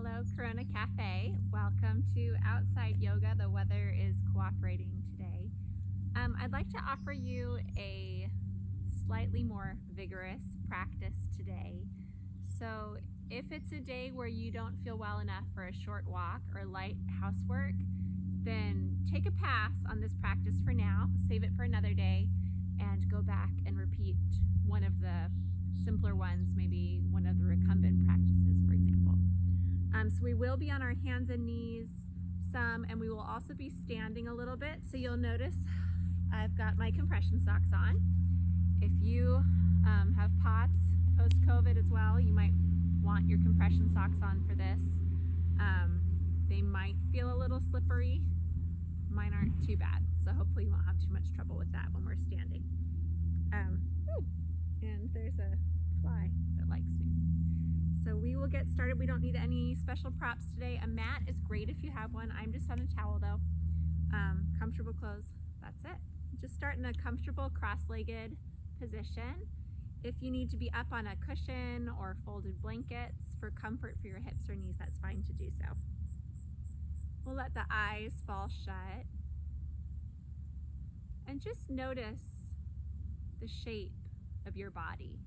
Hello, Corona Cafe. Welcome to Outside Yoga. The weather is cooperating today. I'd like to offer you a slightly more vigorous practice today. So if it's a day where you don't feel well enough for a short walk or light housework, then take a pass on this practice for now, save it for another day, and go back and repeat one of the simpler ones, maybe one of the recumbent practices, for example. So we will be on our hands and knees some, and we will also be standing a little bit. So you'll notice I've got my compression socks on. If you have POTS post-COVID as well, you might want your compression socks on for this. They might feel a little slippery. Mine aren't too bad, so hopefully you won't have too much trouble with that when we're standing. And there's a fly that likes me. So we will get started. We don't need any special props today. A mat is great if you have one. I'm just on a towel though. Comfortable clothes, that's it. Just start in a comfortable cross-legged position. If you need to be up on a cushion or folded blankets for comfort for your hips or knees, that's fine to do so. We'll let the eyes fall shut. And just notice the shape of your body.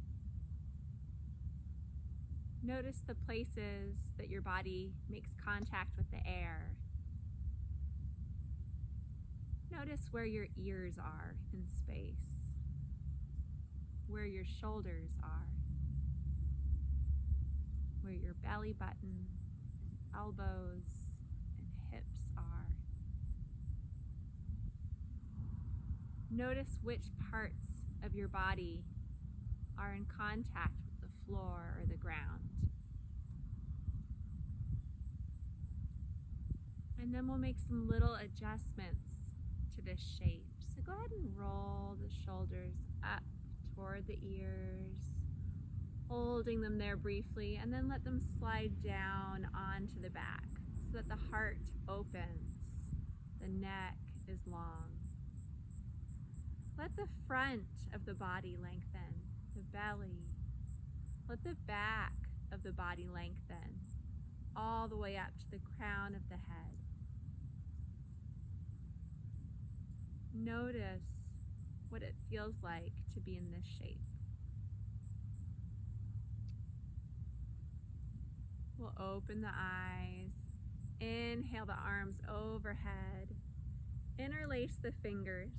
Notice the places that your body makes contact with the air. Notice where your ears are in space, where your shoulders are, where your belly button, elbows, and hips are. Notice which parts of your body are in contact with the floor or the ground. And then we'll make some little adjustments to this shape. So go ahead and roll the shoulders up toward the ears, holding them there briefly, and then let them slide down onto the back so that the heart opens, the neck is long. Let the front of the body lengthen, the belly. Let the back of the body lengthen, all the way up to the crown of the head. Notice what it feels like to be in this shape. We'll open the eyes, inhale the arms overhead, interlace the fingers,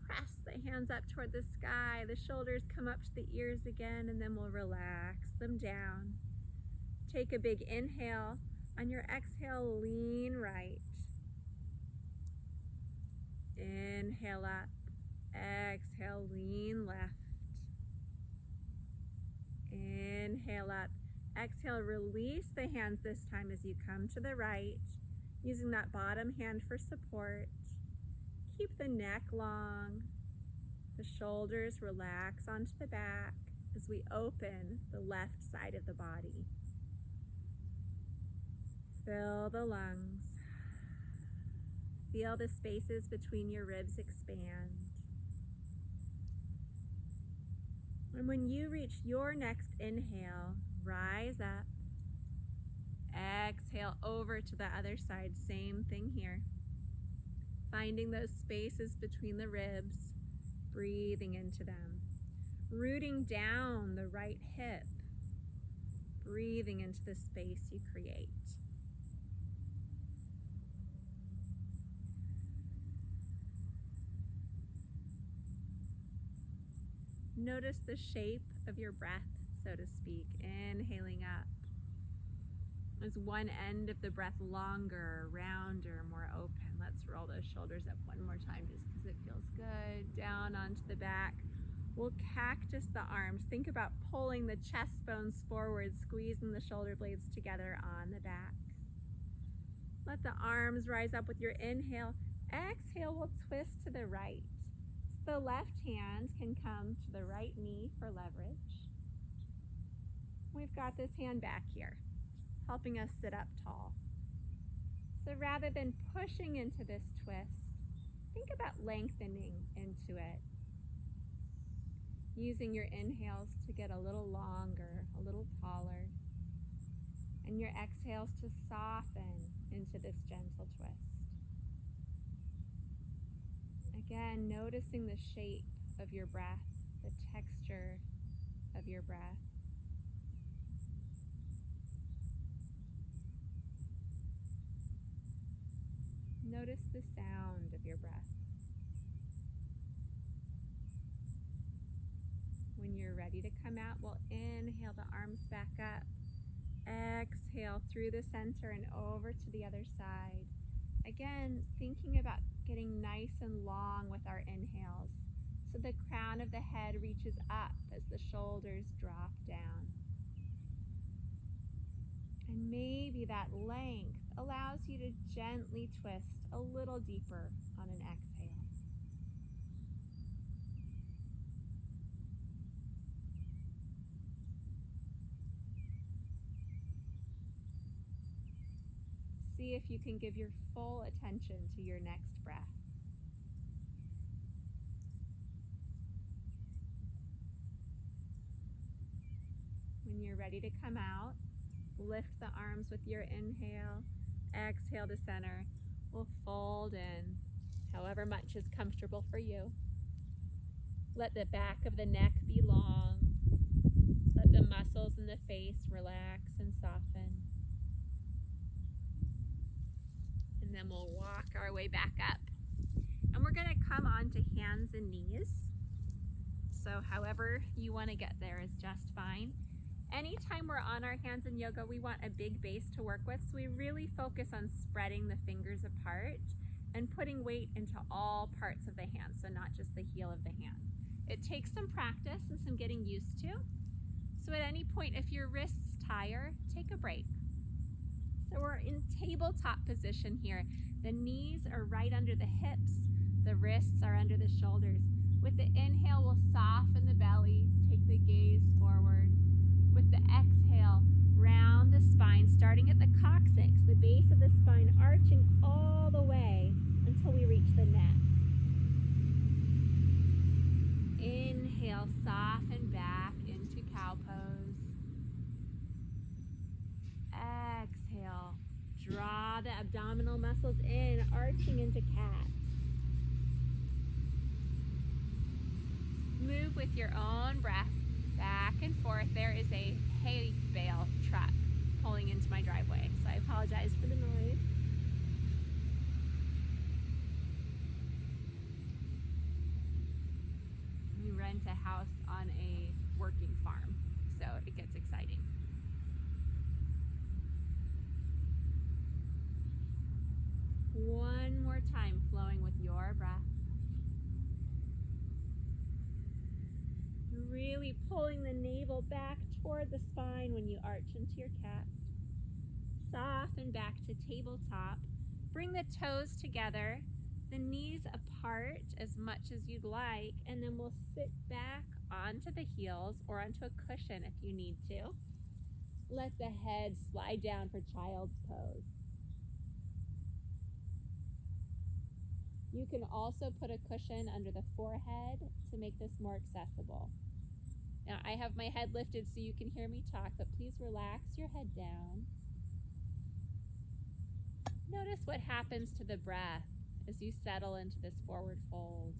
press the hands up toward the sky, the shoulders come up to the ears again, and then we'll relax them down. Take a big inhale. On your exhale, lean right. Inhale up. Exhale, lean left. Inhale up. Exhale, release the hands this time as you come to the right, using that bottom hand for support. Keep the neck long. The shoulders relax onto the back as we open the left side of the body. Fill the lungs. Feel the spaces between your ribs expand. And when you reach your next inhale, rise up. Exhale over to the other side. Same thing here. Finding those spaces between the ribs, breathing into them. Rooting down the right hip, breathing into the space you create. Notice the shape of your breath, so to speak, inhaling up. Is one end of the breath longer, rounder, more open? Let's roll those shoulders up one more time just because it feels good. Down onto the back. We'll cactus the arms. Think about pulling the chest bones forward, squeezing the shoulder blades together on the back. Let the arms rise up with your inhale. Exhale, we'll twist to the right. So the left hand can come to the right knee for leverage. We've got this hand back here, helping us sit up tall. So rather than pushing into this twist, think about lengthening into it. Using your inhales to get a little longer, a little taller. and your exhales to soften into this gentle twist. Again, noticing the shape of your breath, the texture of your breath. Notice the sound of your breath. When you're ready to come out, we'll inhale the arms back up. Exhale through the center and over to the other side. Again, thinking about getting nice and long with our inhales, so the crown of the head reaches up as the shoulders drop down. And maybe that length allows you to gently twist a little deeper on an exhale. See if you can give your full attention to your next breath. When you're ready to come out, lift the arms with your inhale. Exhale to center. We'll fold in however much is comfortable for you. Let the back of the neck be long. Let the muscles in the face relax and soften. And then we'll walk our way back up. And we're going to come onto hands and knees. So however you want to get there is just fine. Anytime we're on our hands in yoga, we want a big base to work with. So we really focus on spreading the fingers apart and putting weight into all parts of the hand, so not just the heel of the hand. It takes some practice and some getting used to. So at any point, if your wrists tire, take a break. So we're in tabletop position here. The knees are right under the hips. The wrists are under the shoulders. With the inhale, we'll soften the belly, take the gaze forward. With the exhale, round the spine, starting at the coccyx, the base of the spine, arching all the way until we reach the neck. Inhale, soften back into cow pose. Exhale, draw the abdominal muscles in, arching into cat. Move with your own breath back and forth. There is a hay bale truck pulling into my driveway, so I apologize for the noise. We rent a house on a working farm, so it gets exciting. One more time, flowing with your breath. Really pulling the navel back toward the spine when you arch into your cat. Soften back to tabletop. Bring the toes together, the knees apart as much as you'd like, and then we'll sit back onto the heels or onto a cushion if you need to. Let the head slide down for child's pose. You can also put a cushion under the forehead to make this more accessible. Now, I have my head lifted so you can hear me talk, but please relax your head down. Notice what happens to the breath as you settle into this forward fold.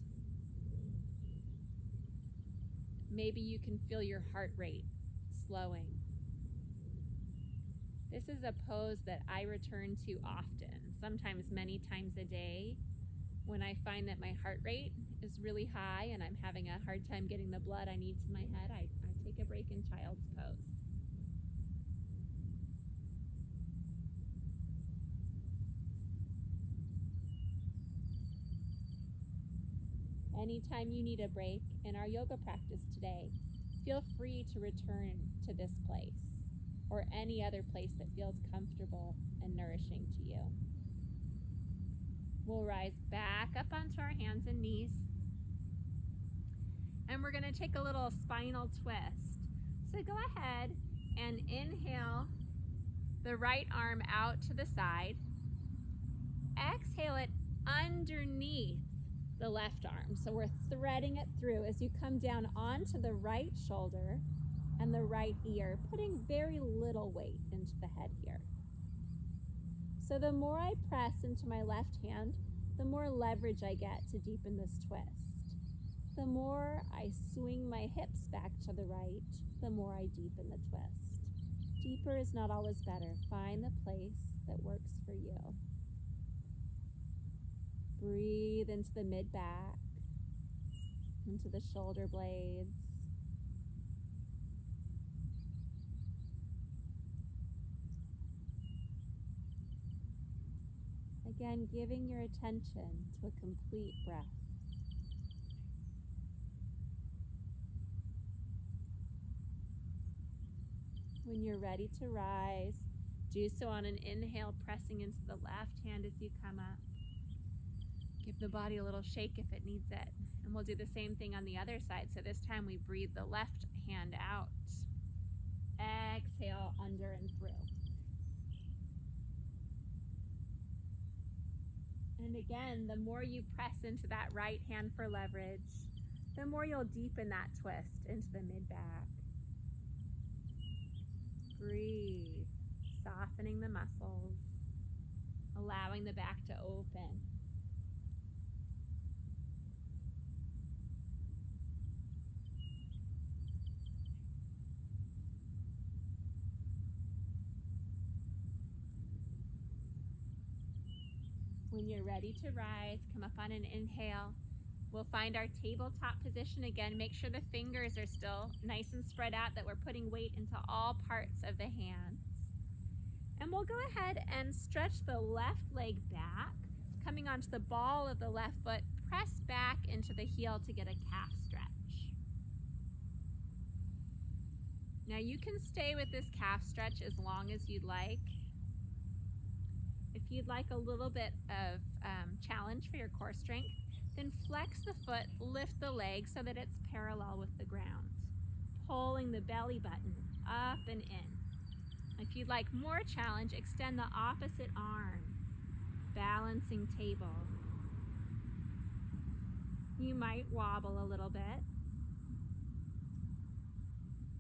Maybe you can feel your heart rate slowing. This is a pose that I return to often, sometimes many times a day. When I find that my heart rate is really high and I'm having a hard time getting the blood I need to my head, I take a break in child's pose. Anytime you need a break in our yoga practice today, feel free to return to this place or any other place that feels comfortable and nourishing to you. We'll rise back up onto our hands and knees. And we're going to take a little spinal twist. So go ahead and inhale the right arm out to the side. Exhale it underneath the left arm. So we're threading it through as you come down onto the right shoulder and the right ear, putting very little weight into the head here. So the more I press into my left hand, the more leverage I get to deepen this twist. The more I swing my hips back to the right, the more I deepen the twist. Deeper is not always better. Find the place that works for you. Breathe into the mid-back, into the shoulder blades. Again, giving your attention to a complete breath. When you're ready to rise, do so on an inhale, pressing into the left hand as you come up. Give the body a little shake if it needs it. And we'll do the same thing on the other side. So this time we breathe the left hand out. Exhale under and through. And again, the more you press into that right hand for leverage, the more you'll deepen that twist into the mid-back. Breathe, softening the muscles, allowing the back to open. When you're ready to rise, come up on an inhale. We'll find our tabletop position again. Make sure the fingers are still nice and spread out, that we're putting weight into all parts of the hands. And we'll go ahead and stretch the left leg back, coming onto the ball of the left foot. Press back into the heel to get a calf stretch. Now you can stay with this calf stretch as long as you'd like. If you'd like a little bit of challenge for your core strength, then flex the foot, lift the leg so that it's parallel with the ground, pulling the belly button up and in. If you'd like more challenge, extend the opposite arm, balancing table. You might wobble a little bit.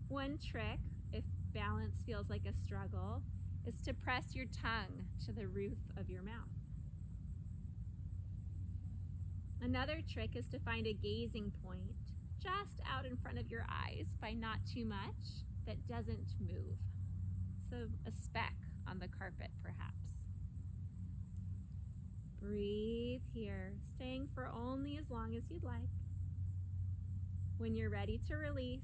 One trick, if balance feels like a struggle, is to press your tongue to the roof of your mouth. Another trick is to find a gazing point just out in front of your eyes by not too much that doesn't move. So a speck on the carpet, perhaps. Breathe here, staying for only as long as you'd like. When you're ready to release,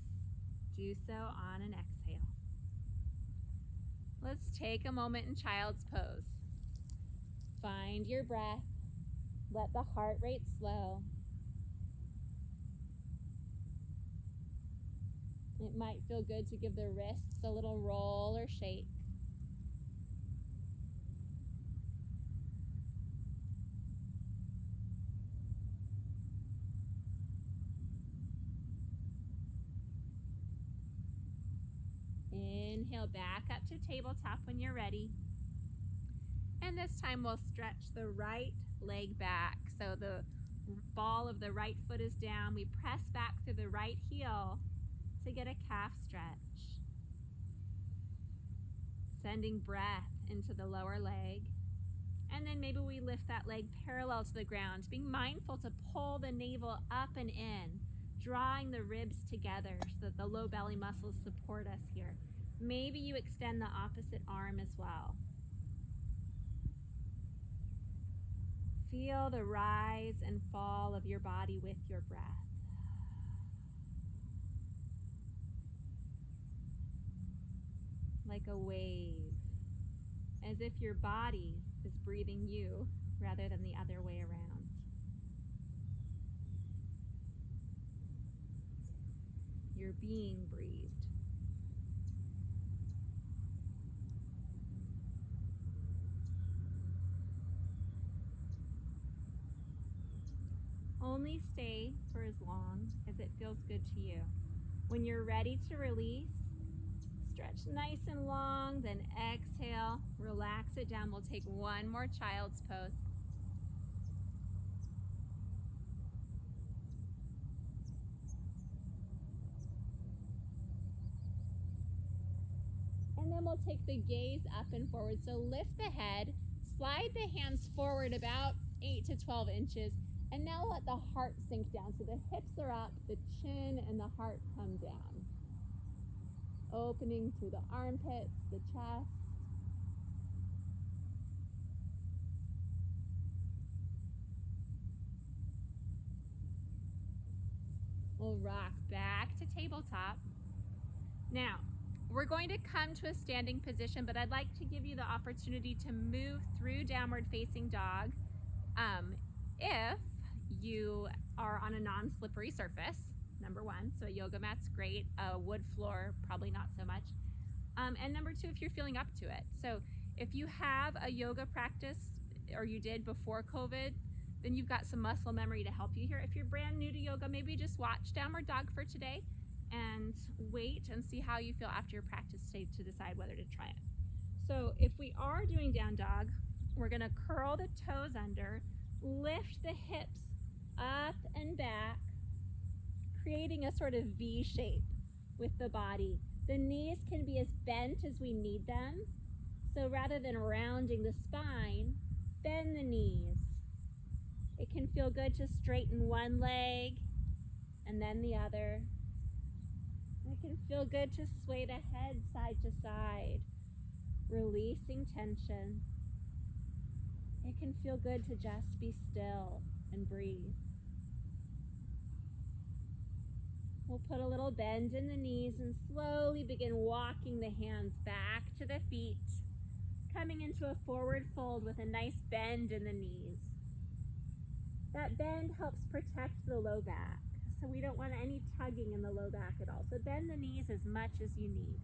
do so on an exhale. Let's take a moment in child's pose. Find your breath. Let the heart rate slow. It might feel good to give the wrists a little roll or shake. Inhale back up to tabletop when you're ready. And this time we'll stretch the right leg back. So the ball of the right foot is down. We press back through the right heel to get a calf stretch. Sending breath into the lower leg. And then maybe we lift that leg parallel to the ground, being mindful to pull the navel up and in, drawing the ribs together so that the low belly muscles support us here. Maybe you extend the opposite arm as well. Feel the rise and fall of your body with your breath. Like a wave, as if your body is breathing you rather than the other way around. You're being breathed. Only stay for as long as it feels good to you. When you're ready to release, stretch nice and long, then exhale, relax it down. We'll take one more child's pose. And then we'll take the gaze up and forward. So lift the head, slide the hands forward about 8 to 12 inches. And now let the heart sink down. So the hips are up, the chin and the heart come down. Opening through the armpits, the chest. We'll rock back to tabletop. Now, we're going to come to a standing position, but I'd like to give you the opportunity to move through downward facing dog if you are on a non-slippery surface, number one. So a yoga mat's great, a wood floor, probably not so much. And number two, if you're feeling up to it. So if you have a yoga practice, or you did before COVID, then you've got some muscle memory to help you here. If you're brand new to yoga, maybe just watch Downward Dog for today and wait and see how you feel after your practice today to decide whether to try it. So if we are doing down dog, we're gonna curl the toes under, lift the hips up and back, creating a sort of V shape with the body. The knees can be as bent as we need them. So rather than rounding the spine, bend the knees. It can feel good to straighten one leg and then the other. It can feel good to sway the head side to side, releasing tension. It can feel good to just be still and breathe. We'll put a little bend in the knees and slowly begin walking the hands back to the feet, coming into a forward fold with a nice bend in the knees. That bend helps protect the low back, so we don't want any tugging in the low back at all. So bend the knees as much as you need.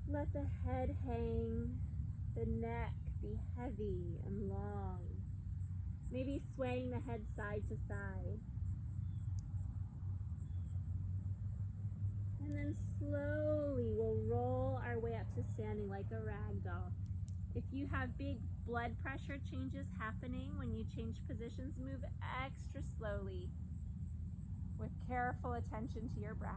Let the head hang, the neck be heavy and long, maybe swaying the head side to side. And then slowly we'll roll our way up to standing like a rag doll. If you have big blood pressure changes happening when you change positions, move extra slowly with careful attention to your breath.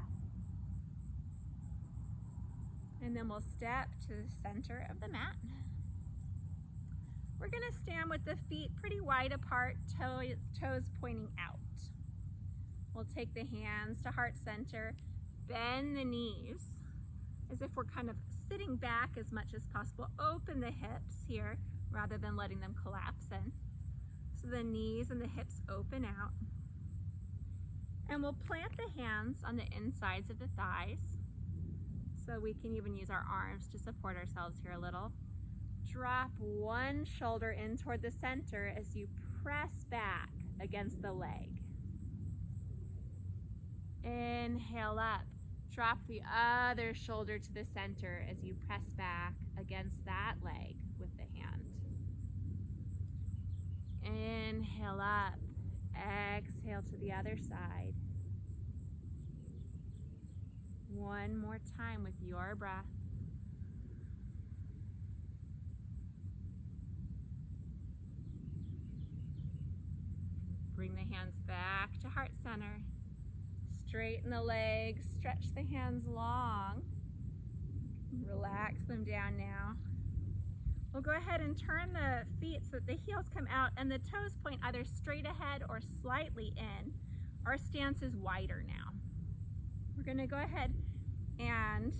And then we'll step to the center of the mat. We're gonna stand with the feet pretty wide apart, toes pointing out. We'll take the hands to heart center, bend the knees as if we're kind of sitting back as much as possible. Open the hips here rather than letting them collapse in. So the knees and the hips open out. And we'll plant the hands on the insides of the thighs. So we can even use our arms to support ourselves here a little. Drop one shoulder in toward the center as you press back against the leg. Inhale up. Drop the other shoulder to the center as you press back against that leg with the hand. Inhale up. Exhale to the other side. One more time with your breath. Bring the hands back to heart center. Straighten the legs, stretch the hands long. Relax them down now. We'll go ahead and turn the feet so that the heels come out and the toes point either straight ahead or slightly in. Our stance is wider now. We're gonna go ahead and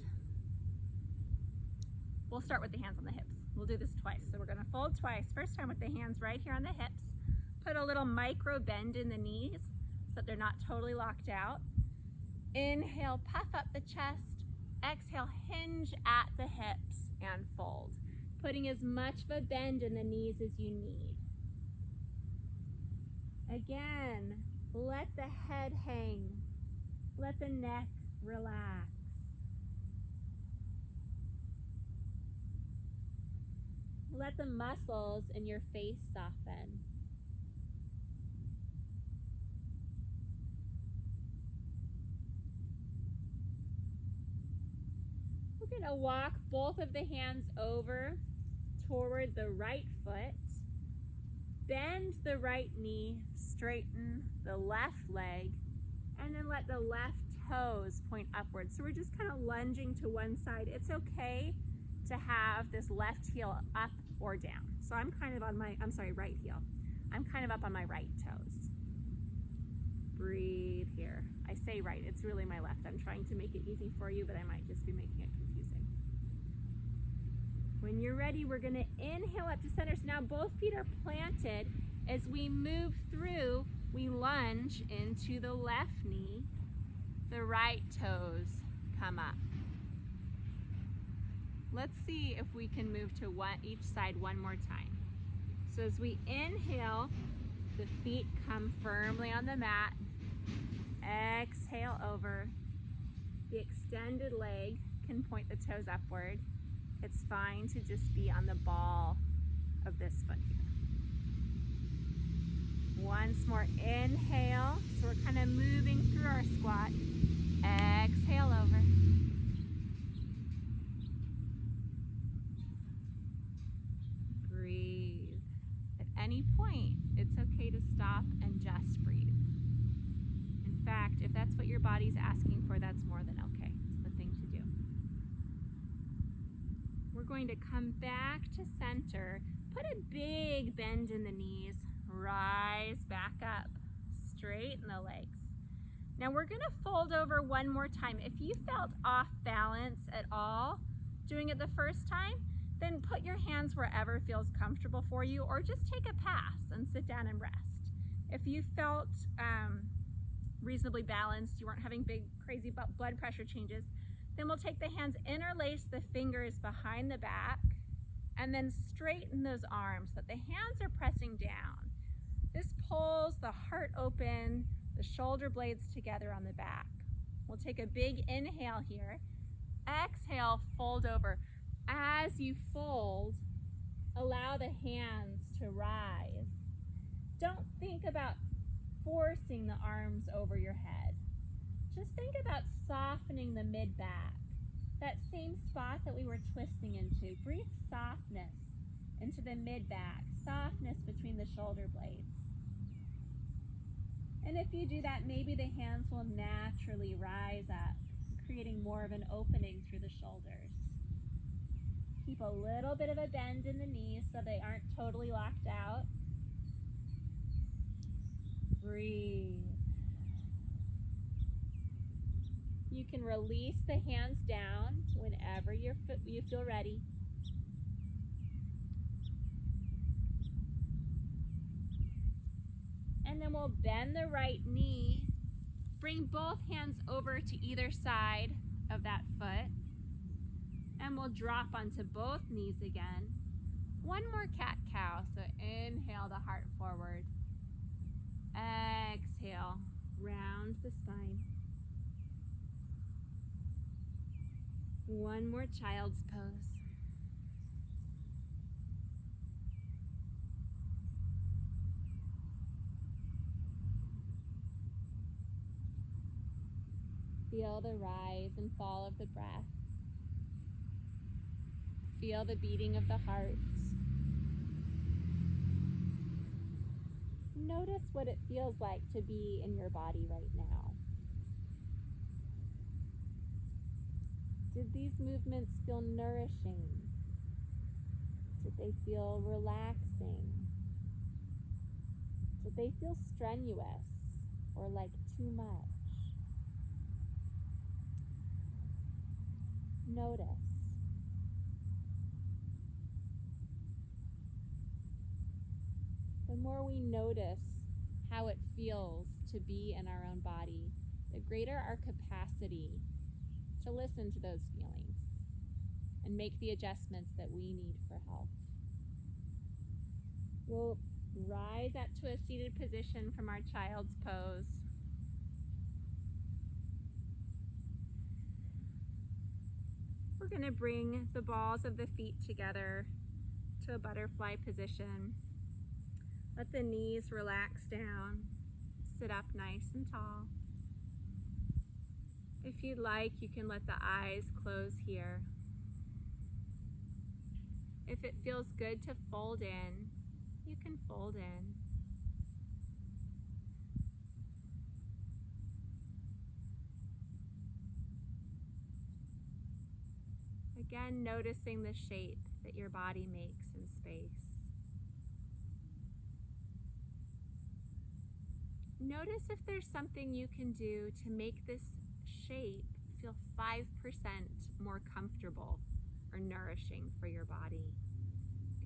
we'll start with the hands on the hips. We'll do this twice. So we're gonna fold twice. First time with the hands right here on the hips. Put a little micro bend in the knees so that they're not totally locked out. Inhale, puff up the chest. Exhale, hinge at the hips and fold. Putting as much of a bend in the knees as you need. Again, let the head hang. Let the neck relax. Let the muscles in your face soften. We're going to walk both of the hands over toward the right foot. Bend the right knee, straighten the left leg, and then let the left toes point upwards. So we're just kind of lunging to one side. It's okay to have this left heel up or down. So I'm kind of on my, right heel. I'm kind of up on my right toes. Breathe here. I say right, it's really my left. I'm trying to make it easy for you, but I might just be making it confusing. When you're ready, we're gonna inhale up to center. So now both feet are planted. As we move through, we lunge into the left knee. The right toes come up. Let's see if we can move to each side one more time. So as we inhale, the feet come firmly on the mat. Exhale over. The extended leg can point the toes upward. It's fine to just be on the ball of this foot here. Once more, inhale. So we're kind of moving through our squat. Exhale over. Breathe. At any point, it's okay to stop and just breathe. In fact, if that's what your body's asking for, that's more than okay. It's the thing to do. We're going to come back to center. Put a big bend in the knees. Rise back up. Straighten the legs. Now we're going to fold over one more time. If you felt off balance at all doing it the first time, then put your hands wherever feels comfortable for you, or just take a pass and sit down and rest. If you felt reasonably balanced, you weren't having big crazy blood pressure changes, then we'll take the hands, interlace the fingers behind the back, and then straighten those arms so that the hands are pressing down. This pulls the heart open, the shoulder blades together on the back. We'll take a big inhale here. Exhale, fold over. As you fold, allow the hands to rise. Don't think about forcing the arms over your head. Just think about softening the mid-back. That same spot that we were twisting into. Breathe softness into the mid-back, softness between the shoulder blades. And if you do that, maybe the hands will naturally rise up, creating more of an opening through the shoulders. Keep a little bit of a bend in the knees so they aren't totally locked out. Breathe. You can release the hands down whenever you feel ready. And then we'll bend the right knee. Bring both hands over to either side of that foot. And we'll drop onto both knees again. One more cat-cow. So inhale the heart forward. Exhale, round the spine. One more child's pose. Feel the rise and fall of the breath. Feel the beating of the heart. Notice what it feels like to be in your body right now. Did these movements feel nourishing? Did they feel relaxing? Did they feel strenuous or like too much? Notice. The more we notice how it feels to be in our own body, the greater our capacity to listen to those feelings and make the adjustments that we need for health. We'll rise up to a seated position from our child's pose. We're going to bring the balls of the feet together to a butterfly position. Let the knees relax down. Sit up nice and tall. If you'd like, you can let the eyes close here. If it feels good to fold in, you can fold in. Again, noticing the shape that your body makes in space. Notice if there's something you can do to make this shape feel 5% more comfortable or nourishing for your body.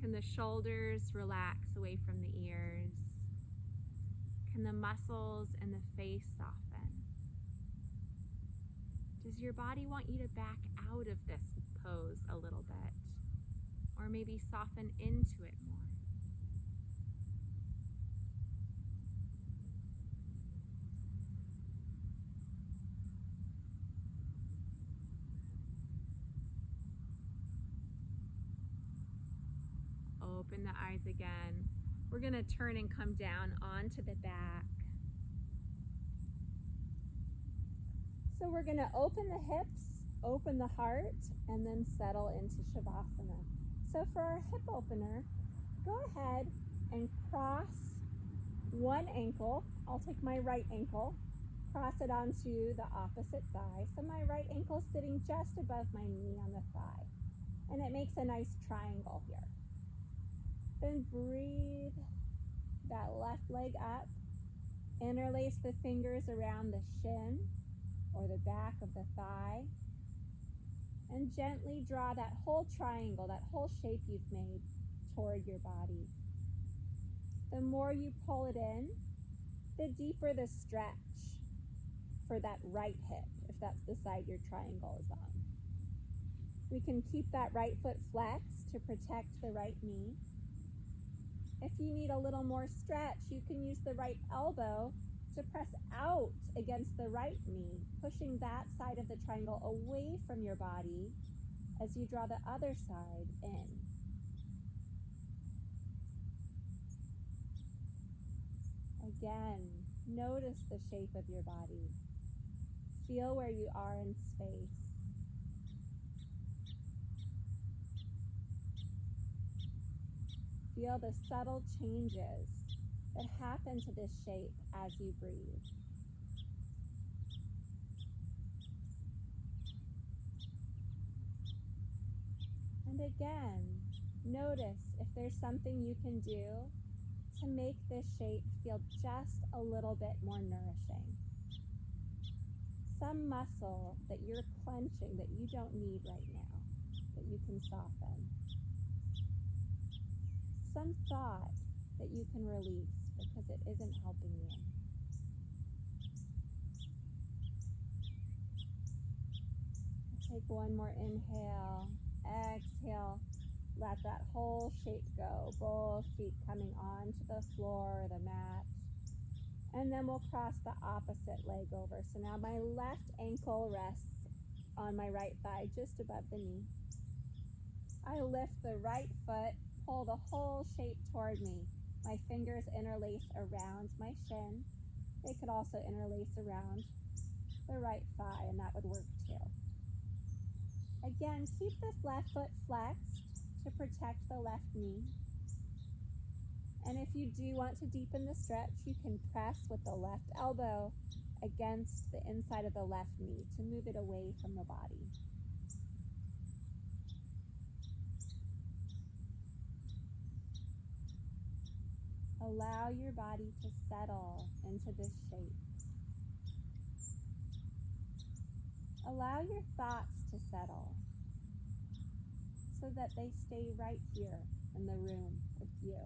Can the shoulders relax away from the ears? Can the muscles in the face soften? Does your body want you to back out of this pose a little bit? Or maybe soften into it more? Open the eyes again. We're going to turn and come down onto the back. So we're going to open the hips, open the heart, and then settle into Shavasana. So for our hip opener, go ahead and cross one ankle. I'll take my right ankle, cross it onto the opposite thigh. So my right ankle is sitting just above my knee on the thigh. And it makes a nice triangle here. Then breathe that left leg up. Interlace the fingers around the shin or the back of the thigh. And gently draw that whole triangle, that whole shape you've made toward your body. The more you pull it in, the deeper the stretch for that right hip, if that's the side your triangle is on. We can keep that right foot flexed to protect the right knee. If you need a little more stretch, you can use the right elbow to press out against the right knee, pushing that side of the triangle away from your body as you draw the other side in. Again, notice the shape of your body. Feel where you are in space. Feel the subtle changes that happen to this shape as you breathe. And again, notice if there's something you can do to make this shape feel just a little bit more nourishing. Some muscle that you're clenching that you don't need right now, that you can soften. Some thought that you can release because it isn't helping you. Take one more inhale, exhale, let that whole shape go, both feet coming onto the floor or the mat. And then we'll cross the opposite leg over. So now my left ankle rests on my right thigh, just above the knee. I lift the right foot, pull the whole shape toward me. My fingers interlace around my shin. They could also interlace around the right thigh, and that would work too. Again, keep this left foot flexed to protect the left knee. And if you do want to deepen the stretch, you can press with the left elbow against the inside of the left knee to move it away from the body. Allow your body to settle into this shape. Allow your thoughts to settle so that they stay right here in the room with you,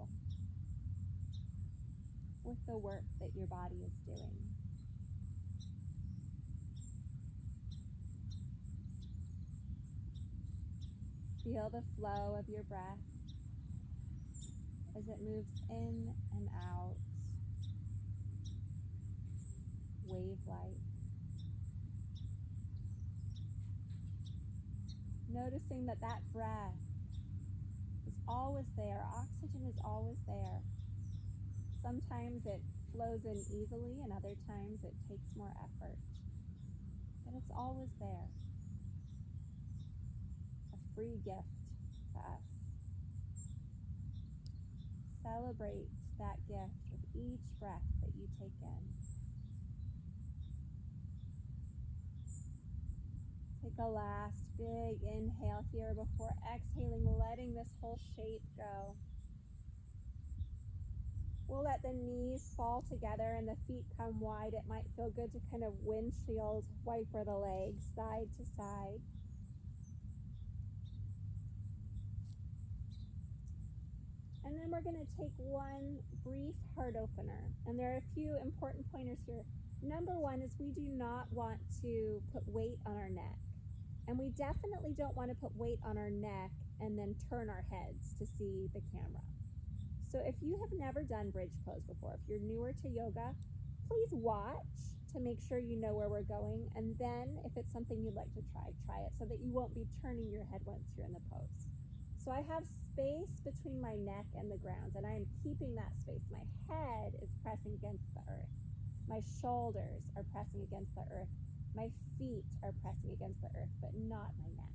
with the work that your body is doing. Feel the flow of your breath as it moves in and out, wave-like. Noticing that that breath is always there. Oxygen is always there. Sometimes it flows in easily, and other times it takes more effort. But it's always there. A free gift to us. Celebrate that gift with each breath that you take in. Take a last big inhale here before exhaling, letting this whole shape go. We'll let the knees fall together and the feet come wide. It might feel good to kind of windshield wiper the legs side to side. And then we're going to take one brief heart opener. And there are a few important pointers here. Number one is we do not want to put weight on our neck. And we definitely don't want to put weight on our neck and then turn our heads to see the camera. So if you have never done bridge pose before, if you're newer to yoga, please watch to make sure you know where we're going. And then if it's something you'd like to try it so that you won't be turning your head once you're in the pose. So I have space between my neck and the ground, and I am keeping that space. My head is pressing against the earth. My shoulders are pressing against the earth. My feet are pressing against the earth, but not my neck.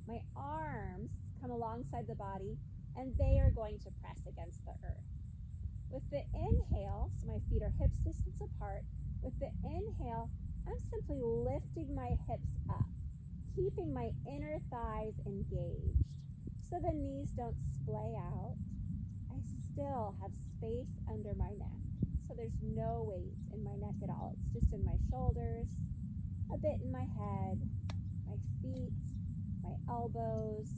My arms come alongside the body, and they are going to press against the earth. With the inhale, so my feet are hips distance apart, with the inhale, I'm simply lifting my hips up, keeping my inner thighs engaged so the knees don't splay out. I still have space under my neck, so there's no weight in my neck at all. It's just in my shoulders, a bit in my head, my feet, my elbows.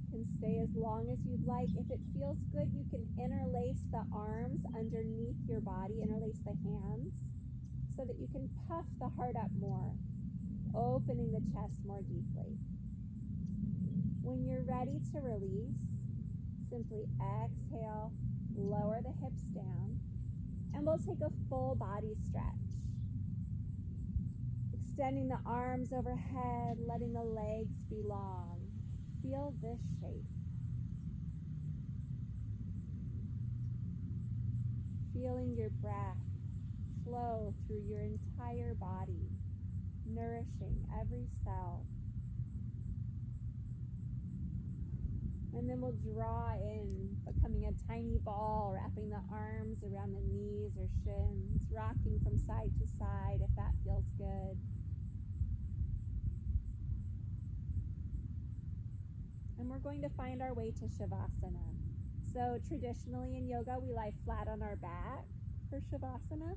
You can stay as long as you'd like. If it feels good, you can interlace the arms underneath your body, interlace the hands, so that you can puff the heart up more, opening the chest more deeply. When you're ready to release, simply exhale, lower the hips down, and we'll take a full body stretch. Extending the arms overhead, letting the legs be long. Feel this shape. Feeling your breath flow through your entire body, nourishing every cell. And then we'll draw in, becoming a tiny ball, wrapping the arms around the knees or shins, rocking from side to side if that feels good. And we're going to find our way to Shavasana. So traditionally in yoga, we lie flat on our back for Shavasana.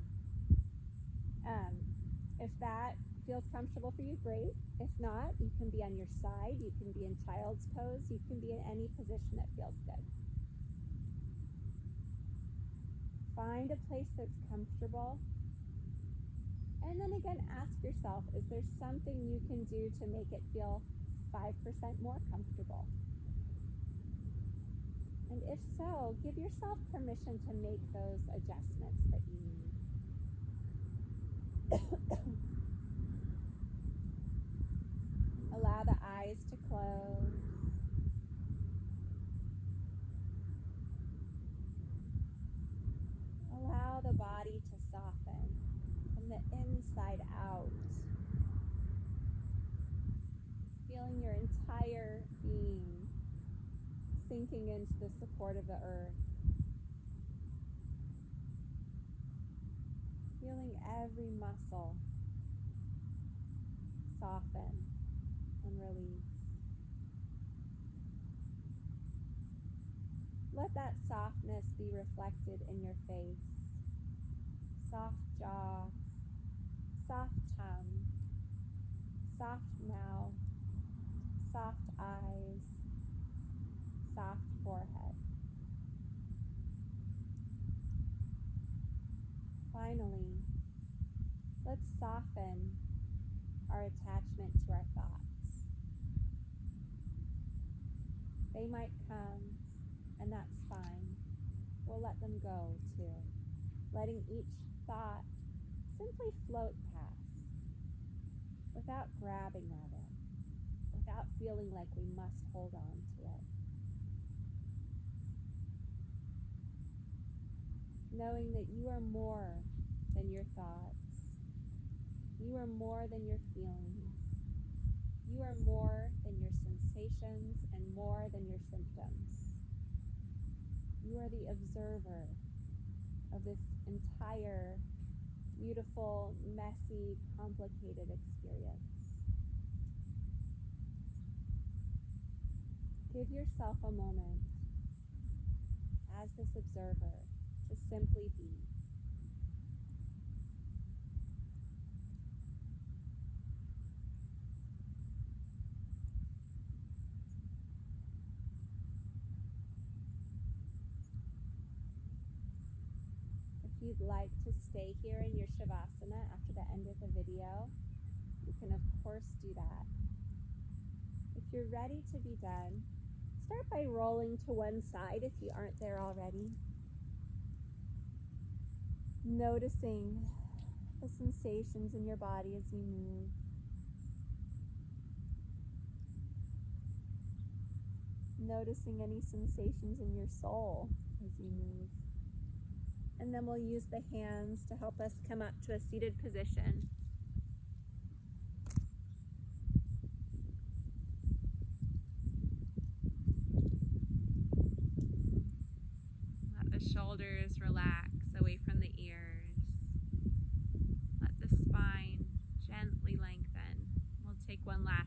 If that feels comfortable for you, great. If not, you can be on your side, you can be in child's pose, you can be in any position that feels good. Find a place that's comfortable. And then again, ask yourself, is there something you can do to make it feel 5% more comfortable? And if so, give yourself permission to make those adjustments that you need. Allow the eyes to close. Allow the body to soften from the inside out. Feeling your entire being sinking into the support of the earth. Feeling every muscle soften and release. Let that softness be reflected in your face. Soft jaw, soft tongue, soft mouth, soft eyes, soft forehead. Finally, let's soften our attachment to our thoughts. They might come, and that's fine. We'll let them go too, letting each thought simply float past without grabbing at it, without feeling like we must hold on to it. Knowing that you are more than your thoughts. You are more than your feelings. You are more than your sensations and more than your symptoms. You are the observer of this entire beautiful, messy, complicated experience. Give yourself a moment as this observer to simply be. If you'd like to stay here in your Shavasana after the end of the video, you can of course do that. If you're ready to be done, start by rolling to one side if you aren't there already. Noticing the sensations in your body as you move. Noticing any sensations in your soul as you move. And then we'll use the hands to help us come up to a seated position. Let the shoulders relax away from the ears. Let the spine gently lengthen. We'll take one last